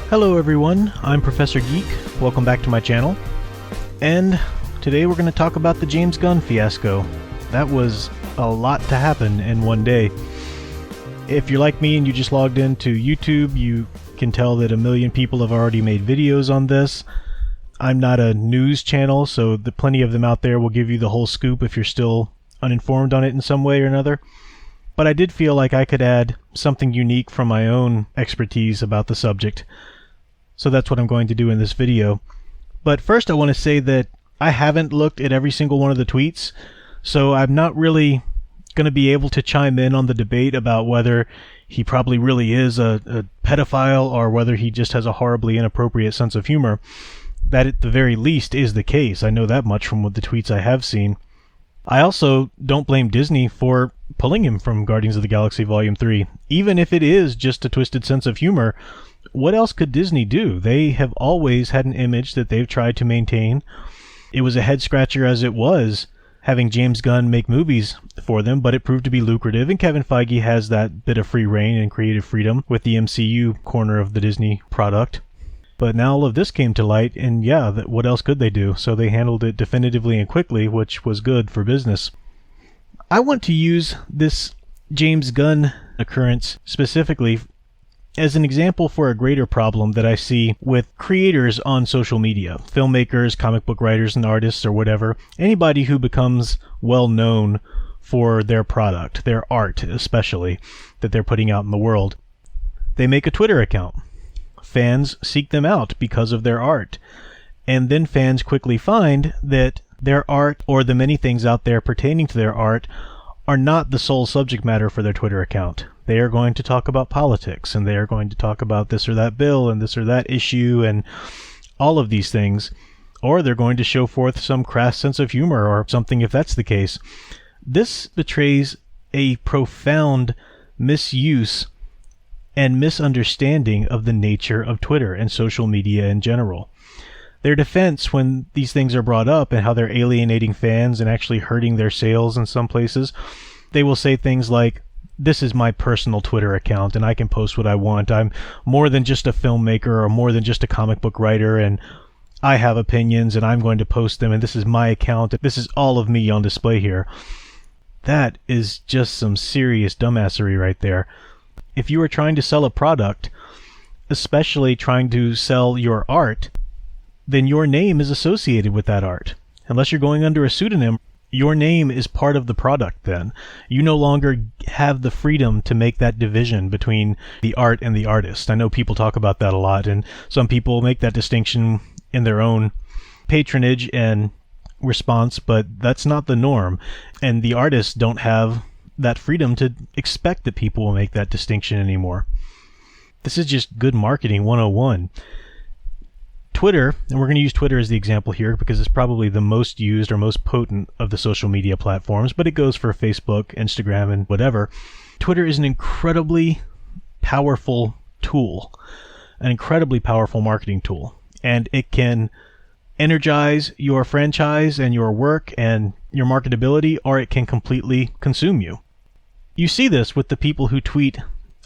Hello everyone, I'm Professor Geek. Welcome back to my channel. And today we're going to talk about the James Gunn fiasco. That was a lot to happen in one day. If you're like me and you just logged into YouTube, you can tell that a million people have already made videos on this. I'm not a news channel, so plenty of them out there will give you the whole scoop if you're still uninformed on it in some way or another. But I did feel like I could add something unique from my own expertise about the subject. So that's what I'm going to do in this video. But first I want to say that I haven't looked at every single one of the tweets, so I'm not really going to be able to chime in on the debate about whether he probably really is a pedophile or whether he just has a horribly inappropriate sense of humor. That at the very least is the case. I know that much from what the tweets I have seen. I also don't blame Disney for pulling him from Guardians of the Galaxy Volume 3. Even if it is just a twisted sense of humor, what else could Disney do? They have always had an image that they've tried to maintain. It was a head-scratcher as it was having James Gunn make movies for them, but it proved to be lucrative, and Kevin Feige has that bit of free reign and creative freedom with the MCU corner of the Disney product. But now all of this came to light, and yeah, what else could they do? So they handled it definitively and quickly, which was good for business. I want to use this James Gunn occurrence specifically as an example for a greater problem that I see with creators on social media, filmmakers, comic book writers and artists or whatever, anybody who becomes well known for their product, their art especially, that they're putting out in the world. They make a Twitter account. Fans seek them out because of their art. And then fans quickly find that their art, or the many things out there pertaining to their art, are not the sole subject matter for their Twitter account. They are going to talk about politics, and they are going to talk about this or that bill and this or that issue and all of these things. Or they're going to show forth some crass sense of humor or something if that's the case. This betrays a profound misuse and misunderstanding of the nature of Twitter and social media in general. Their defense when these things are brought up and how they're alienating fans and actually hurting their sales in some places, they will say things like, this is my personal Twitter account and I can post what I want. I'm more than just a filmmaker or more than just a comic book writer, and I have opinions and I'm going to post them, and this is my account. This is all of me on display here. That is just some serious dumbassery right there. If you are trying to sell a product, especially trying to sell your art, then your name is associated with that art. Unless you're going under a pseudonym, your name is part of the product then. You no longer have the freedom to make that division between the art and the artist. I know people talk about that a lot, and some people make that distinction in their own patronage and response, but that's not the norm. And the artists don't have that freedom to expect that people will make that distinction anymore. This is just good marketing 101. Twitter, and we're going to use Twitter as the example here because it's probably the most used or most potent of the social media platforms, but it goes for Facebook, Instagram, and whatever. Twitter is an incredibly powerful tool, an incredibly powerful marketing tool, and it can energize your franchise and your work and your marketability, or it can completely consume you. You see this with the people who tweet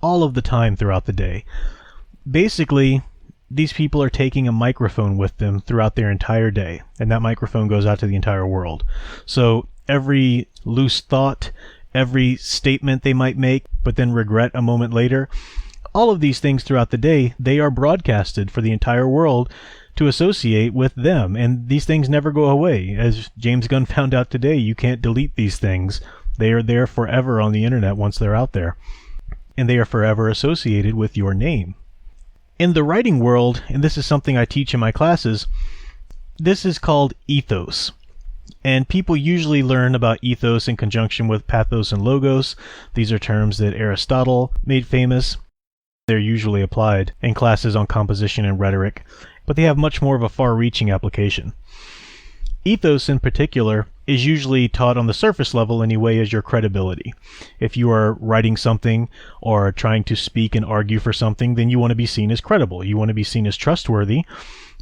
all of the time throughout the day. Basically, these people are taking a microphone with them throughout their entire day, and that microphone goes out to the entire world. So every loose thought, every statement they might make, but then regret a moment later, all of these things throughout the day, they are broadcasted for the entire world to associate with them, and these things never go away. As James Gunn found out today, you can't delete these things. They are there forever on the internet once they're out there, and they are forever associated with your name. In the writing world, and this is something I teach in my classes, this is called ethos. And people usually learn about ethos in conjunction with pathos and logos. These are terms that Aristotle made famous. They're usually applied in classes on composition and rhetoric, but they have much more of a far-reaching application. Ethos in particular is usually taught on the surface level anyway as your credibility. If you are writing something or trying to speak and argue for something, then you want to be seen as credible. You want to be seen as trustworthy,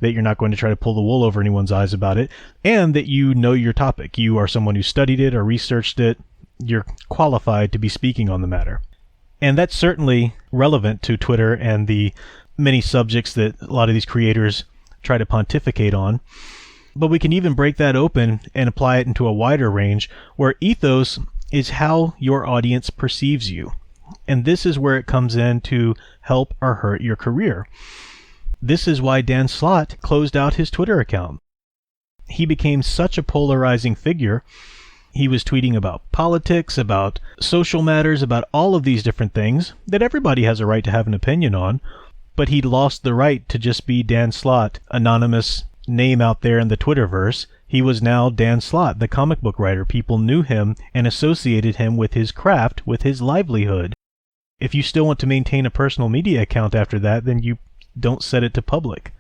that you're not going to try to pull the wool over anyone's eyes about it, and that you know your topic. You are someone who studied it or researched it. You're qualified to be speaking on the matter. And that's certainly relevant to Twitter and the many subjects that a lot of these creators try to pontificate on. But we can even break that open and apply it into a wider range, where ethos is how your audience perceives you. And this is where it comes in to help or hurt your career. This is why Dan Slott closed out his Twitter account. He became such a polarizing figure. He was tweeting about politics, about social matters, about all of these different things that everybody has a right to have an opinion on, but he lost the right to just be Dan Slott, anonymous name out there in the Twitterverse. He was now Dan Slott, the comic book writer. People knew him and associated him with his craft, with his livelihood. If you still want to maintain a personal media account after that, then you don't set it to public.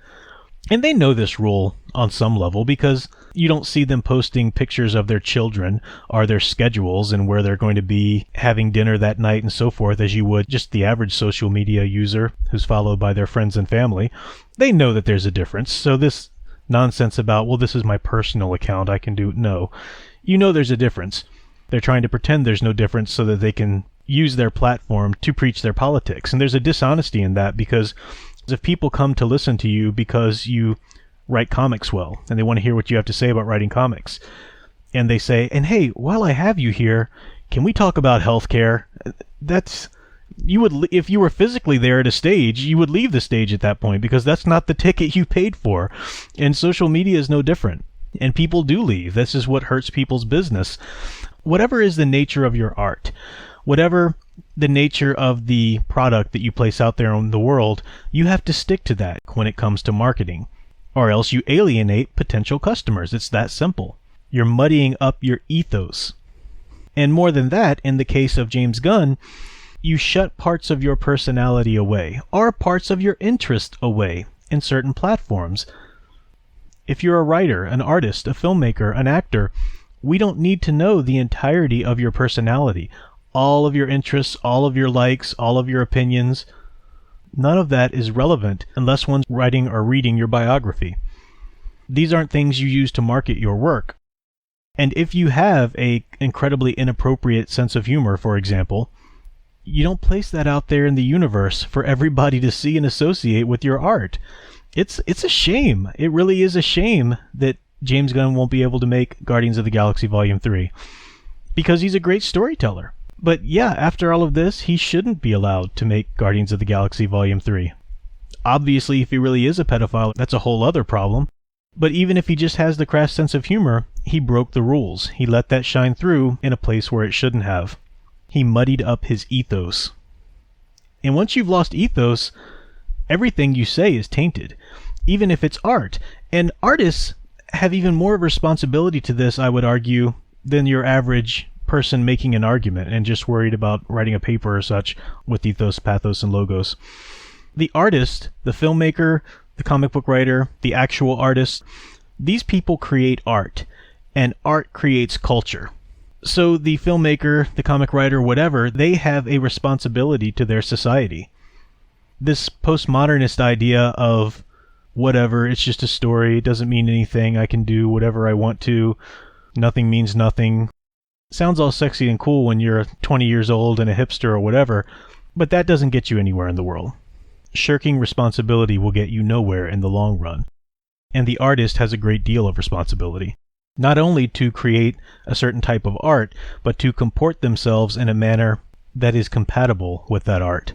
And they know this rule on some level, because you don't see them posting pictures of their children or their schedules and where they're going to be having dinner that night and so forth, as you would just the average social media user who's followed by their friends and family. They know that there's a difference. So this nonsense about, well, this is my personal account, I can do it. No. You know there's a difference. They're trying to pretend there's no difference so that they can use their platform to preach their politics. And there's a dishonesty in that, because if people come to listen to you because you write comics well, and they want to hear what you have to say about writing comics, and they say, and hey, while I have you here, can we talk about healthcare? You would, if you were physically there at a stage, you would leave the stage at that point, because that's not the ticket you paid for. And social media is no different. And people do leave. This is what hurts people's business. Whatever is the nature of your art, whatever the nature of the product that you place out there in the world, you have to stick to that when it comes to marketing, or else you alienate potential customers. It's that simple. You're muddying up your ethos. And more than that, in the case of James Gunn, you shut parts of your personality away, or parts of your interest away in certain platforms. If you're a writer, an artist, a filmmaker, an actor, we don't need to know the entirety of your personality, all of your interests, all of your likes, all of your opinions. None of that is relevant unless one's writing or reading your biography. These aren't things you use to market your work. And if you have an incredibly inappropriate sense of humor, for example, you don't place that out there in the universe for everybody to see and associate with your art. It's a shame. It really is a shame that James Gunn won't be able to make Guardians of the Galaxy Volume 3, because he's a great storyteller. But yeah, after all of this, he shouldn't be allowed to make Guardians of the Galaxy Volume 3. Obviously, if he really is a pedophile, that's a whole other problem. But even if he just has the crass sense of humor, he broke the rules. He let that shine through in a place where it shouldn't have. He muddied up his ethos. And once you've lost ethos, everything you say is tainted, even if it's art. And artists have even more responsibility to this, I would argue, than your average person making an argument and just worried about writing a paper or such with ethos, pathos, and logos. The artist, the filmmaker, the comic book writer, the actual artist, these people create art, and art creates culture. So the filmmaker, the comic writer, whatever, they have a responsibility to their society. This postmodernist idea of whatever, it's just a story, it doesn't mean anything, I can do whatever I want to, nothing means nothing, sounds all sexy and cool when you're 20 years old and a hipster or whatever, but that doesn't get you anywhere in the world. Shirking responsibility will get you nowhere in the long run. And the artist has a great deal of responsibility, not only to create a certain type of art, but to comport themselves in a manner that is compatible with that art.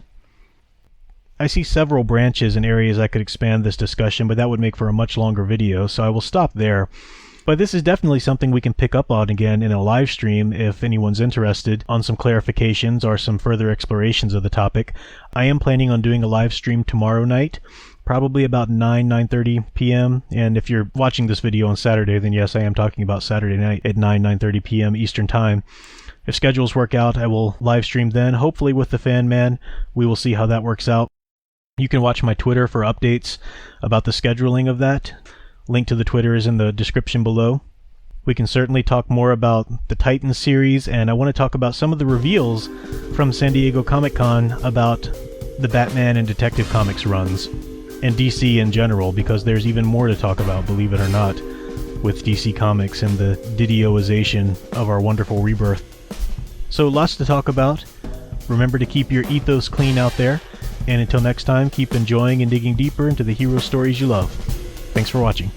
I see several branches and areas I could expand this discussion, but that would make for a much longer video, so I will stop there. But this is definitely something we can pick up on again in a live stream if anyone's interested on some clarifications or some further explorations of the topic. I am planning on doing a live stream tomorrow night, probably about 9:30 p.m. And if you're watching this video on Saturday, then yes, I am talking about Saturday night at 9:30 p.m. Eastern Time. If schedules work out, I will live stream then, hopefully with the Fan Man. We will see how that works out. You can watch my Twitter for updates about the scheduling of that. Link to the Twitter is in the description below. We can certainly talk more about the Titans series, and I want to talk about some of the reveals from San Diego Comic-Con about the Batman and Detective Comics runs, and DC in general, because there's even more to talk about, believe it or not, with DC Comics and the Didioization of our wonderful rebirth. So lots to talk about. Remember to keep your ethos clean out there, And until next time, keep enjoying and digging deeper into the hero stories you love. Thanks for watching.